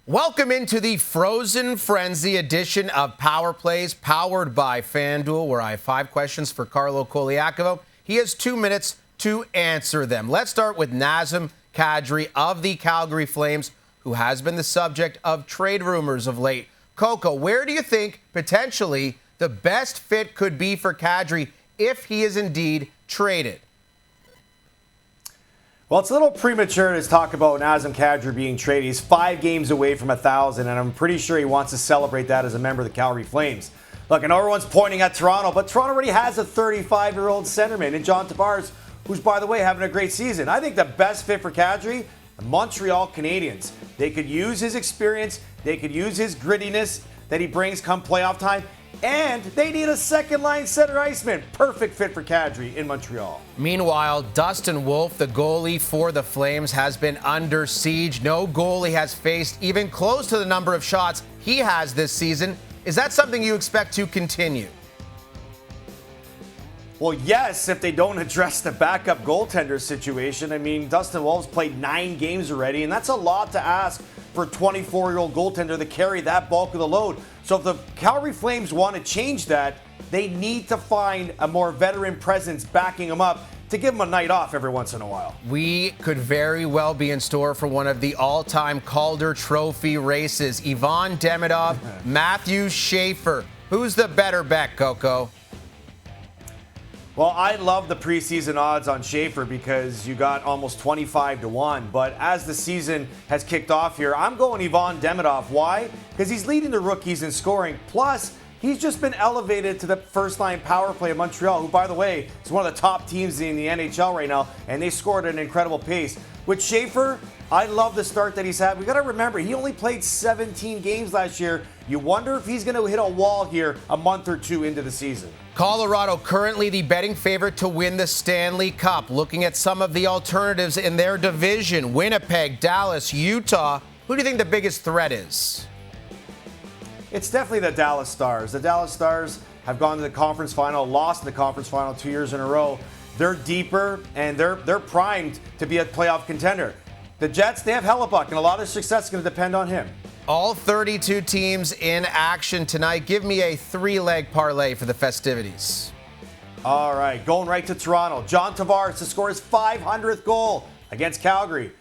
Welcome into the Frozen Frenzy edition of Power Plays, powered by FanDuel, where I have 5 questions for Carlo Colaiacovo. He has 2 minutes to answer them. Let's start with Nazem Kadri of the Calgary Flames, who has been the subject of trade rumors of late. Coco, where do you think potentially the best fit could be for Kadri if he is indeed traded? Well, it's a little premature to talk about Nazem Kadri being traded. He's 5 games away from 1,000, and I'm pretty sure he wants to celebrate that as a member of the Calgary Flames. Look, I know everyone's pointing at Toronto, but Toronto already has a 35-year-old centerman in John Tavares, who's, by the way, having a great season. I think the best fit for Kadri, the Montreal Canadiens. They could use his experience. They could use his grittiness that he brings come playoff time. And they need a second-line center iceman. Perfect fit for Kadri in Montreal. Meanwhile, Dustin Wolf, the goalie for the Flames, has been under siege. No goalie has faced even close to the number of shots he has this season. Is that something you expect to continue? Well, yes, if they don't address the backup goaltender situation. I mean, Dustin Wolf's played 9 games already, and that's a lot to ask for a 24-year-old goaltender to carry that bulk of the load. So if the Calgary Flames want to change that, they need to find a more veteran presence backing them up to give them a night off every once in a while. We could very well be in store for one of the all-time Calder Trophy races. Ivan Demidov, Matthew Schaefer. Who's the better bet, Coco? Well, I love the preseason odds on Schaefer because you got almost 25-1. But as the season has kicked off here, I'm going Ivan Demidov. Why? Because he's leading the rookies in scoring. Plus, he's just been elevated to the first-line power play of Montreal, who, by the way, is one of the top teams in the NHL right now, and they scored at an incredible pace. With Schaefer, I love the start that he's had. We got to remember, he only played 17 games last year. You wonder if he's going to hit a wall here a month or 2 into the season. Colorado currently the betting favorite to win the Stanley Cup. Looking at some of the alternatives in their division, Winnipeg, Dallas, Utah. Who do you think the biggest threat is? It's definitely the Dallas Stars. The Dallas Stars have gone to the conference final, lost in the conference final 2 years in a row. They're deeper, and they're primed to be a playoff contender. The Jets, they have Hellebuck, and a lot of success is going to depend on him. All 32 teams in action tonight. Give me a 3-leg parlay for the festivities. All right, going right to Toronto. John Tavares to score his 500th goal against Calgary.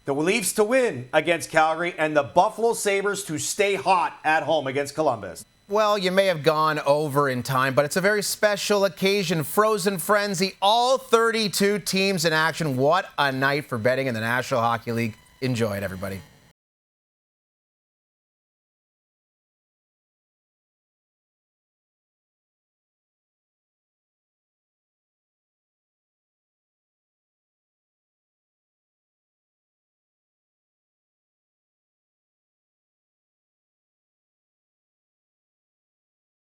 The Leafs to win against Calgary, and the Buffalo Sabres to stay hot at home against Columbus. Well, you may have gone over in time, but it's a very special occasion. Frozen Frenzy, all 32 teams in action. What a night for betting in the National Hockey League. Enjoy it, everybody.